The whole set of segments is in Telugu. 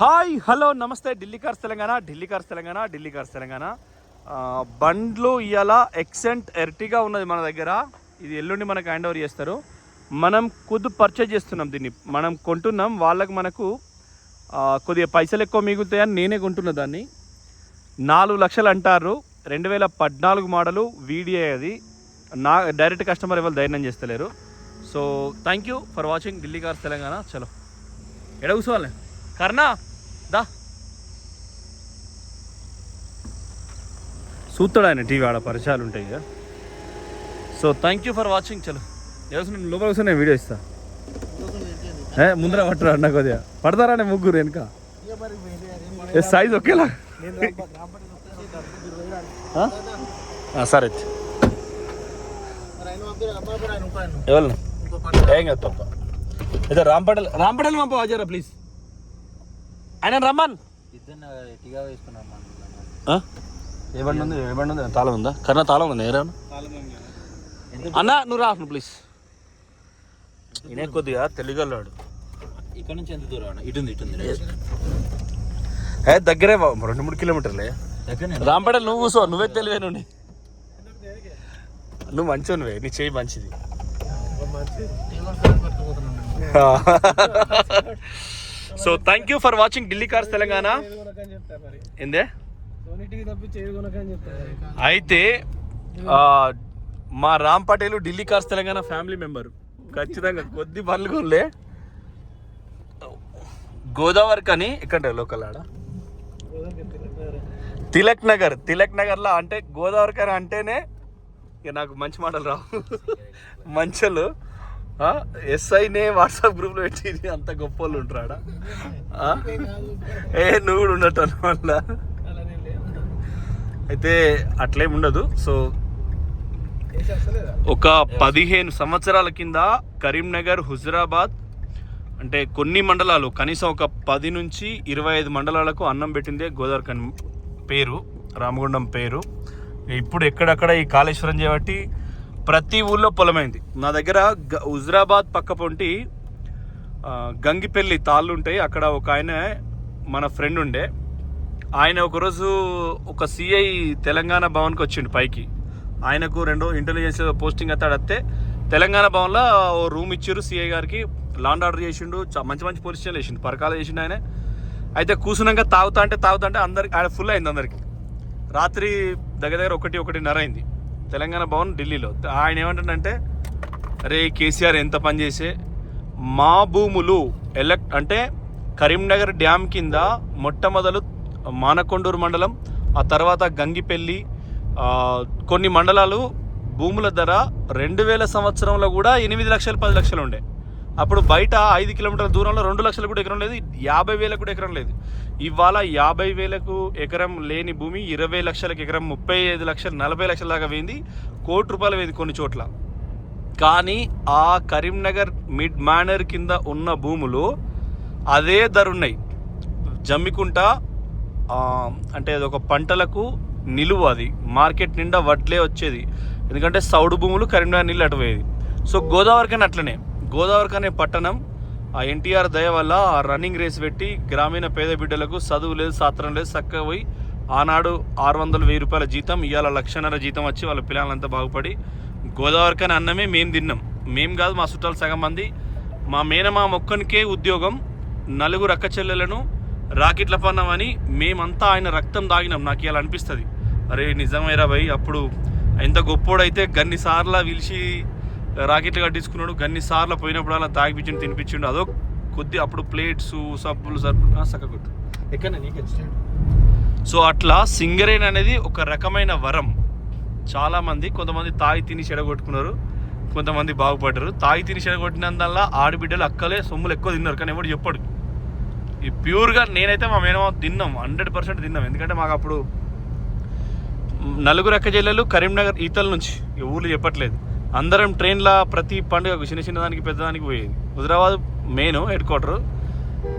హాయ్ హలో నమస్తే ఢిల్లీ కార్స్ తెలంగాణ. బండ్లు ఇవాళ ఎక్సెంట్ ఎర్టిగా ఉన్నది మన దగ్గర. ఇది ఎల్లుండి మనకు హ్యాండ్ ఓవర్ చేస్తారు. మనం పర్చేజ్ చేస్తున్నాం, దీన్ని మనం కొంటున్నాం. వాళ్ళకి మనకు కొద్దిగా పైసలు ఎక్కువ మిగులుతాయని నేనే కొంటున్నా దాన్ని. 4 లక్షలు అంటారు. 2014 మోడలు వీడియో. అది నా డైరెక్ట్ కస్టమర్ ఎవరు ధైర్యం చేస్తలేరు. So thank you for watching Delhi cars Telangana. చలో ఎడ కూర్చోవాలి కర్ణా దా చూస్తాడు ఆయన టీవీ, ఆడ పరిచయాలు ఉంటాయి ఇక. So thank you for watching. చలో ఎవరు లోపల కూర్చొని వీడియో ఇస్తా. ముందర పట్టరా అన్న, కొద్దిగా పడతారా నేను ముగ్గురు వెనుక. సైజ్ ఒకేలా సరే ఎవరు ఏం కాదు తప్ప. అయితే రాంపటల్ పంప హాజరా ప్లీజ్. ఆయన రమ్మన్. ఏ బండి ఉంది తాళం ఉందా? కన్నా తాళం ఉంది ఏమన్నా అన్న, నువ్వు రా ప్లీజ్. ఈయన కొద్దిగా తెలుగల్లాడు. ఇక్కడ నుంచి ఎంత దూరం? ఇటుంది దగ్గరే 2-3 కిలోమీటర్లే రాంపేటలు. నువ్వు కూర్చో, నువ్వే తెలివే నుండి. నువ్వు మంచివే, నీ చేయి మంచిది. So thank you for watching Delhi cars Telangana. ఏందే అయితే మా Ram Patel Delhi cars Telangana family member. ఖచ్చితంగా కొద్ది పనులు కొనలే. గోదావరి అని ఎక్కడ లోకల్ ఆడ తిలక్ నగర్లో. అంటే గోదావరి కని అంటేనే ఇక నాకు మంచి మాటలు రావు. మంచలు ఎస్ఐనే వాట్సాప్ గ్రూప్లో పెట్టి అంత గొప్ప వాళ్ళు ఉంటారా? నువ్వు కూడా ఉండటం వల్ల అయితే అట్లేం ఉండదు. సో ఒక 15 సంవత్సరాల కింద కరీంనగర్, హుజరాబాద్ అంటే కొన్ని మండలాలు, కనీసం ఒక 10 నుంచి 25 మండలాలకు అన్నం పెట్టిందే గోదావరి పేరు, రామగుండం పేరు. ఇప్పుడు ఎక్కడక్కడ ఈ కాళేశ్వరం చేయబట్టి ప్రతి ఊళ్ళో పొలమైంది. నా దగ్గర హుజరాబాద్ పక్క పొంటి గంగిపల్లి తాళ్ళు ఉంటాయి. అక్కడ ఒక ఆయన మన ఫ్రెండ్ ఉండే, ఆయన ఒకరోజు ఒక సిఐ తెలంగాణ భవన్కి వచ్చిండు పైకి. ఆయనకు 2 ఇంటెలిజెన్స్ పోస్టింగ్ అత్తే తెలంగాణ భవన్లో ఓ రూమ్ ఇచ్చారు సిఐ గారికి. లాండ్ ఆర్డర్ చేసిండు, మంచి పోలీస్ స్టేషన్ వేసిండు, పరకాల చేసిండు ఆయన. అయితే కూర్చున్నాక తాగుతా అంటే అందరికి ఆయన ఫుల్ అయింది. అందరికి రాత్రి దగ్గర 1-1:30 అయింది తెలంగాణ భవన్ ఢిల్లీలో. ఆయన ఏమంటుండంటే, అరే కేసీఆర్ ఎంత పని చేసే మా భూములు అంటే కరీంనగర్ డ్యామ్ కింద మొట్టమొదలు మానకొండూరు మండలం, ఆ తర్వాత గంగిపల్లి, కొన్ని మండలాలు భూముల ధర 2000 సంవత్సరంలో కూడా 8 లక్షలు 10 లక్షలు ఉండే. అప్పుడు బయట 5 కిలోమీటర్ల దూరంలో 2 లక్షలు కూడా ఎకరం లేదు, 50,000 కూడా ఎకరం లేదు. ఇవాళ 50,000కు ఎకరం లేని భూమి 20 లక్షలకు ఎకరం, 35 లక్షలు 40 లక్షల దాకా పోయింది. ₹1,00,00,000 పోయింది కొన్ని చోట్ల. కానీ ఆ కరీంనగర్ మిడ్ మానర్ కింద ఉన్న భూములు అదే ధర ఉన్నాయి. జమ్మికుంట అంటే అదొక పంటలకు నిలువ, అది మార్కెట్ నిండా వడ్లే వచ్చేది. ఎందుకంటే సౌడు భూములు కరీంనగర్ నీళ్ళు అటుపోయేది. సో గోదావరికని అట్లనే, గోదావరి అనే పట్టణం ఆ ఎన్టీఆర్ దయ వల్ల ఆ రన్నింగ్ రేస్ పెట్టి గ్రామీణ పేద బిడ్డలకు చదువు లేదు, సాత్రం లేదు, చక్కగా పోయి ఆనాడు 600,000 రూపాయల జీతం, ఇవాళ 1,50,000 జీతం వచ్చి వాళ్ళ పిల్లలంతా బాగుపడి గోదావరికి అని అన్నమే మేము తిన్నాం. మేము కాదు, మా చుట్టాలు సగం మంది. మా మేనమా మొక్కనికే ఉద్యోగం, 4 అక్క చెల్లెలను రాకెట్ల పన్నామని మేమంతా ఆయన రక్తం దాగినాం. నాకు ఇలా అనిపిస్తుంది, అరే నిజమేరా భయ్, అప్పుడు ఎంత గొప్పోడైతే గన్నిసార్లు పిలిచి రాకెట్లు కట్టించుకున్నాడు, గన్నిసార్లు పోయినప్పుడు అలా తాగిపించిండు, తినిపించిండు. అదో కొద్ది అప్పుడు ప్లేట్స్, సబ్బులు సక్కగొట్టు ఎక్కడ నీకు. సో అట్లా సింగరేన్ అనేది ఒక రకమైన వరం. చాలామంది, కొంతమంది తాగి తిని చెడగొట్టుకున్నారు, కొంతమంది బాగుపడ్డారు. తాగి తిని చెడగొట్టినందల్లా ఆడబిడ్డలు అక్కలే సొమ్ములు ఎక్కువ తిన్నారు. కానీ ఎవరు చెప్పాడు ఈ ప్యూర్గా. నేనైతే మా మేనమా తిన్నాం, 100% తిన్నాం. ఎందుకంటే మాకు అప్పుడు 4 అక్క చెల్లెలు కరీంనగర్ ఈతల నుంచి, ఊర్లు చెప్పట్లేదు, అందరం ట్రైన్లో ప్రతి పండుగకు చిన్న దానికి పెద్దదానికి పోయేది. Huzurabad main head quarter.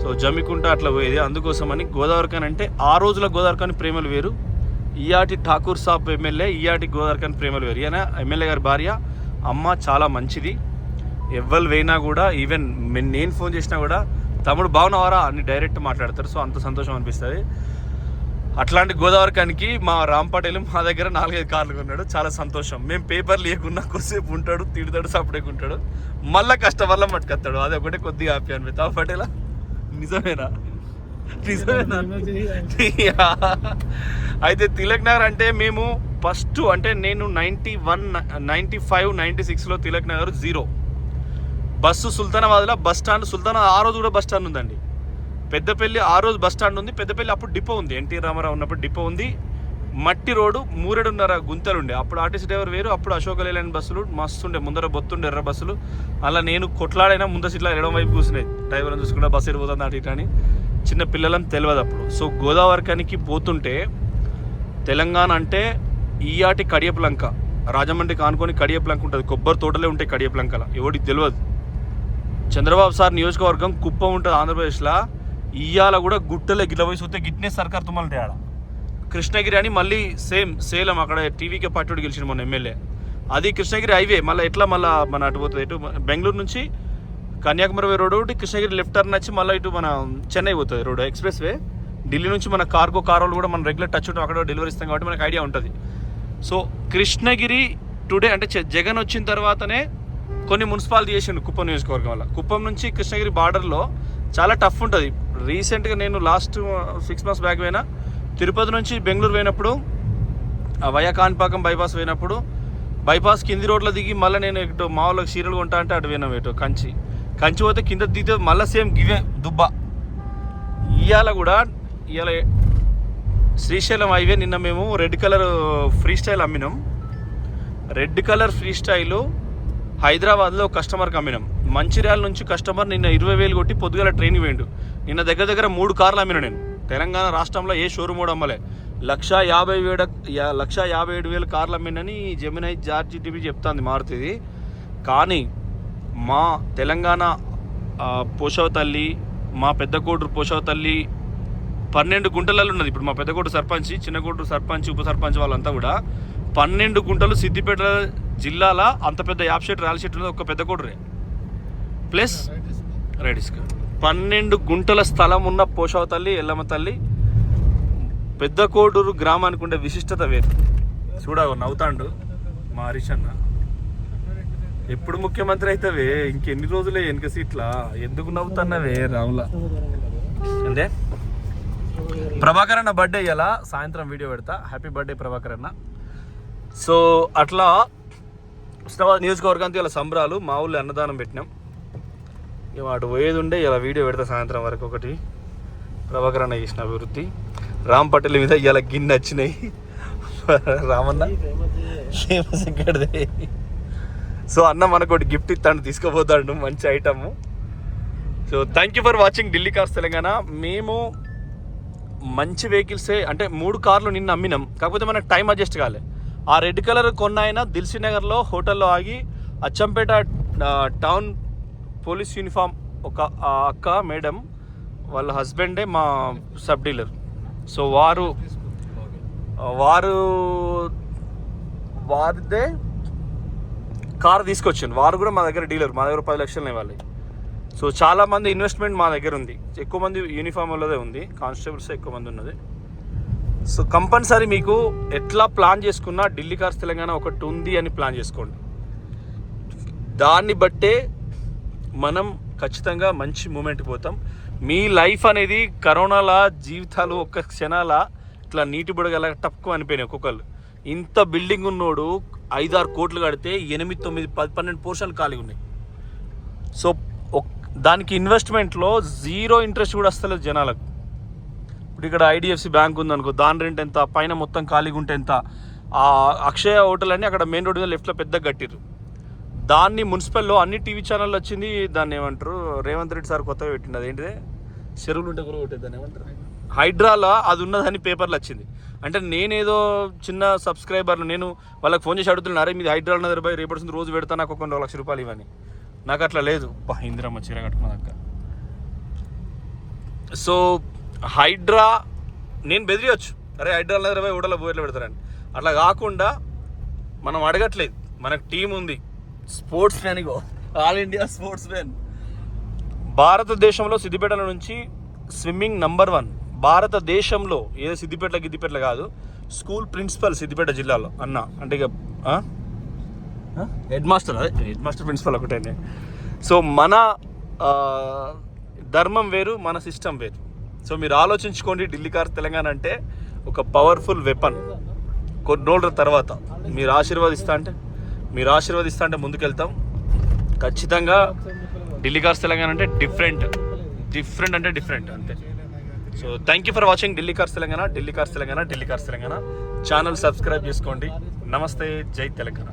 So Jammikunta అట్లా పోయేది. అందుకోసమని గోదావరిఖాన్ అంటే ఆ రోజుల గోదావరిఖాన్ ప్రేమలు వేరు. ఇయాటి ఠాకూర్ సాబ్ ఎమ్మెల్యే, ఇయాటి గోదావరిఖాన్ ప్రేమలు వేరు. ఈయన ఎమ్మెల్యే గారి భార్య, అమ్మ చాలా మంచిది. ఎవ్వరు పోయినా కూడా, ఈవెన్ నేను ఫోన్ చేసినా కూడా తమ్ముడు బాగున్నావారా అని డైరెక్ట్ మాట్లాడతారు. సో అంత సంతోషం అనిపిస్తుంది. అట్లాంటి గోదావరికానికి మా రామ్ పటేల్ మా దగ్గర 4-5 కార్లు కొన్నాడు. చాలా సంతోషం. మేము పేపర్లు లేకున్నా కొద్దిసేపు ఉంటాడు, తిడతాడు, సపడేకుంటాడు, మళ్ళీ కస్టమర్ల మట్టుకొస్తాడు. అది ఒకటే కొద్దిగా హ్యాపీ అనిపిస్తుంది. పటేలా నిజమేనా? అయితే తిలక్ నగర్ అంటే మేము ఫస్ట్ అంటే నేను 91, 95, 96లో తిలక్ నగర్ 0 బస్సు సుల్తానాబాద్లో బస్ స్టాండ్. సుల్తానాబాద్ ఆ రోజు కూడా బస్ స్టాండ్ ఉందండి. పెద్దపల్లి ఆ రోజు బస్ స్టాండ్ ఉంది. పెద్దపల్లి అప్పుడు డిపో ఉంది. ఎన్టీ రామారావు ఉన్నప్పుడు డిపో ఉంది. మట్టి రోడ్డు 3.5 గుంతలు ఉండే. అప్పుడు ఆర్టీసీ డ్రైవర్ వేరు. అప్పుడు అశోక లేలాంటి బస్సులు మస్తు ఉండే. ముందర బొత్తుండే ఎర్ర బస్సులు. అలా నేను కొట్లాడైనా ముందు సీట్లో ఎడమ వైపు కూర్చునేది. డ్రైవర్ని చూసుకుంటే బస్సు వెళ్ళిపోతుంది అటు ఇటు అని. చిన్న పిల్లలని తెలియదు అప్పుడు. సో గోదావరికానికి పోతుంటే తెలంగాణ అంటే ఈయాటి కడియప్లంక, రాజమండ్రికి ఆనుకొని కడియప్లంక ఉంటుంది. కొబ్బరి తోటలే ఉంటాయి కడియప్లంకల. ఎవరికి తెలియదు. చంద్రబాబు సార్ నియోజకవర్గం కుప్పం ఉంటుంది ఆంధ్రప్రదేశ్లో. ఇయ్యాల కూడా గుట్టలే గిట్ల పోయి చూస్తే గిట్నే సర్కార్ తుమ్మలంటే ఆడ కృష్ణగిరి అని మళ్ళీ సేమ్ సేలం అక్కడ టీవీకే పట్టుడు గెలిచిన మొన్న ఎమ్మెల్యే. అది కృష్ణగిరి హైవే. మళ్ళీ ఎట్లా మళ్ళీ మన అటు పోతుంది, ఇటు బెంగళూరు నుంచి కన్యాకుమారి రోడ్ ఒకటి, కృష్ణగిరి లెఫ్ట్ టర్న్ వచ్చి మళ్ళీ ఇటు మన చెన్నై పోతుంది రోడ్ ఎక్స్ప్రెస్ వే. ఢిల్లీ నుంచి మన కార్గో కారోలు కూడా మనం రెగ్యులర్ టచ్ ఉంటాం, అక్కడ డెలివరీ ఇస్తాం కాబట్టి మనకు ఐడియా ఉంటుంది. సో కృష్ణగిరి టుడే అంటే జగన్ వచ్చిన తర్వాతనే కొన్ని మున్సిపాలిటీ చేసిండు కుప్పం నియోజకవర్గం వల్ల. కుప్పం నుంచి కృష్ణగిరి బార్డర్లో చాలా టఫ్ ఉంటుంది. రీసెంట్గా నేను లాస్ట్ 6 months బ్యాక్ పోయినా, తిరుపతి నుంచి బెంగళూరు పోయినప్పుడు వయా కాణిపాకం బైపాస్ పోయినప్పుడు బైపాస్ కింది రోడ్లో దిగి మళ్ళీ నేను ఇటు మా వాళ్ళకి చీరలు కొంటా అంటే అటు పోయినాం. ఇటు కంచి పోతే కింద దిగితే మళ్ళీ సేమ్ గివే దుబ్బా. ఇవాళ కూడా ఇవాళ శ్రీశైలం హైవే నిన్న మేము రెడ్ కలర్ ఫ్రీ స్టైల్ అమ్మినాం. రెడ్ కలర్ ఫ్రీ స్టైలు హైదరాబాద్లో కస్టమర్కి అమ్మినాం. మంచిర్యాల నుంచి కస్టమర్ నిన్న 20,000 కొట్టి పొద్దుగల ట్రైన్కి పోయిండు. నిన్న దగ్గర 3 కార్లు అమ్మినా నేను. తెలంగాణ రాష్ట్రంలో ఏ షోరూమ్ కూడా అమ్మలే. 1,57,000 కార్లు అమ్మినని జెమినై జార్జి టీవీ చెప్తుంది మారుతుంది. కానీ మా తెలంగాణ పోషవ తల్లి, మా పెద్ద కోటూరు పోషవ తల్లి 12 గుంటలలో ఉన్నది. ఇప్పుడు మా పెద్ద కోటూరు సర్పంచ్, చిన్న కోటూరు సర్పంచ్, ఉప సర్పంచ్ వాళ్ళంతా కూడా 12 గుంటలు సిద్దిపేట జిల్లాల అంత పెద్ద యాప్ షెట్ ర్యాలీ షెట్ ఉన్నది ఒక పెద్ద కోటూరే ప్లస్ రైడిస్క్. 12 గుంటల స్థలం ఉన్న పోషవ తల్లి, ఎల్లమ్మ తల్లి. పెద్ద కోటూరు గ్రామానికి ఉండే విశిష్టత వేరు. చూడ నవ్వుతాండు మా హరీష్ అన్న. ఎప్పుడు ముఖ్యమంత్రి అవుతావే, ఇంకెన్ని రోజులే వెనక సీట్లా, ఎందుకు నవ్వుతున్నవే రాములా అంటే. ప్రభాకర్ అన్న బర్త్డే ఇయ్యాల సాయంత్రం వీడియో పెడతా. హ్యాపీ బర్త్డే ప్రభాకర్ అన్న. సో అట్లా ఉస్నాబాద్ నియోజకవర్గానికి ఇలా సంబరాలు. మా ఊళ్ళో అన్నదానం పెట్టినాం. ఇక అటు పోయేది ఉండే ఇలా వీడియో పెడతా సాయంత్రం వరకు. ఒకటి ప్రభాకర్ అన్న చేసిన అభివృద్ధి. రామ్ పటేల్ మీద ఇలా గిన్నె వచ్చినాయి. రామన్న ఫేమస్ ఇక్కడదే. సో అన్న మనకు ఒకటి గిఫ్ట్ ఇస్తాడు, తీసుకుపోతాడు, మంచి item. So thank you for watching Delhi cars Telangana. మేము మంచి వెహికల్సే అంటే 3 కార్లు నిన్న అమ్మినాం. కాకపోతే మనకు టైం అడ్జస్ట్ కాలే. ఆ రెడ్ కలర్ కొన్న ఆయన దిల్సీ నగర్లో హోటల్లో ఆగి అచ్చంపేట టౌన్ పోలీస్ యూనిఫామ్ ఒక అక్క మేడం వాళ్ళ హస్బెండే మా సబ్ డీలర్. సో వారిదే కారు తీసుకొచ్చాను. వారు కూడా మా దగ్గర డీలర్. మా దగ్గర 10 లక్షలు ఇవ్వాలి. సో చాలామంది ఇన్వెస్ట్మెంట్ మా దగ్గర ఉంది. ఎక్కువ మంది యూనిఫామ్ వాళ్ళదే ఉంది, కానిస్టేబుల్స్ ఎక్కువ మంది ఉన్నది. సో కంపల్సరీ మీకు ఎట్లా ప్లాన్ చేసుకున్నా ఢిల్లీ కార్స్ తెలంగాణ ఒకటి ఉంది అని ప్లాన్ చేసుకోండి. దాన్ని బట్టే మనం ఖచ్చితంగా మంచి మూమెంట్కి పోతాం. మీ లైఫ్ అనేది కరోనాల జీవితాలు ఒక్క క్షణాల ఇట్లా నీటి బుడగల టప్పు అనిపోయినాయి. ఒక్కొక్కరు ఇంత బిల్డింగ్ ఉన్నోడు 5-6 కోట్లు కడితే 8, 9, 10, 12 పోర్షన్లు ఖాళీగా ఉన్నాయి. సో దానికి ఇన్వెస్ట్మెంట్లో 0 ఇంట్రెస్ట్ కూడా వస్తలేదు జనాలకు. ఇప్పుడు ఇక్కడ ఐడిఎఫ్సి బ్యాంక్ ఉందనుకో, దాని రెంట్ ఎంత, పైన మొత్తం ఖాళీగా ఉంటే ఎంత. ఆ అక్షయ హోటల్ అని అక్కడ మెయిన్ రోడ్ మీద లెఫ్ట్లో పెద్దగా కట్టిరు. దాన్ని మున్సిపల్లో అన్ని టీవీ ఛానళ్ళు వచ్చింది. దాన్ని ఏమంటారు, రేవంత్ రెడ్డి సార్ కొత్తగా పెట్టింది. అదేంటిదే చెరువులు ఉంటే కూడా కొట్టేది, దాన్ని ఏమంటారు, హైడ్రాలో అది ఉన్నదని పేపర్లు వచ్చింది. అంటే నేనేదో చిన్న సబ్స్క్రైబర్లు, నేను వాళ్ళకి ఫోన్ చేసి అడుగుతున్నాను, అరే మీది హైడ్రాల్ ఉన్నది రూపాయి రేపటి రోజు పెడతా, నాకు ఒక 2 లక్షల రూపాయలు ఇవ్వని. నాకు అట్లా లేదు. ఇందిరమ్మ చీర కట్టుకున్నాక. సో హైడ్రా నేను బెదిరియొచ్చు, అరే హైడ్రాల్ ఉన్నది రూపాయి ఊడలో బోర్లో పెడతారని. అట్లా కాకుండా మనం అడగట్లేదు. మనకు టీం ఉంది, sports man, all India sports man. భారతదేశంలో సిద్దిపేటల నుంచి స్విమ్మింగ్ నంబర్ 1 భారతదేశంలో, ఏదో సిద్దిపేటలో కాదు, స్కూల్ ప్రిన్సిపల్ సిద్దిపేట జిల్లాలో అన్న, అంటే ఇక హెడ్ మాస్టర్ ప్రిన్సిపల్ ఒకటేనే. సో మన ధర్మం వేరు, మన సిస్టమ్ వేరు. సో మీరు ఆలోచించుకోండి, ఢిల్లీ కార్స్ తెలంగాణ అంటే ఒక పవర్ఫుల్ వెపన్. కొన్ని రోజుల తర్వాత మీరు ఆశీర్వదిస్తా అంటే ముందుకెళ్తాం. ఖచ్చితంగా ఢిల్లీ కార్స్ తెలంగాణ అంటే డిఫరెంట్ అంతే. So thank you for watching Delhi cars Telangana channel subscribe చేసుకోండి. నమస్తే, జై తెలంగాణ.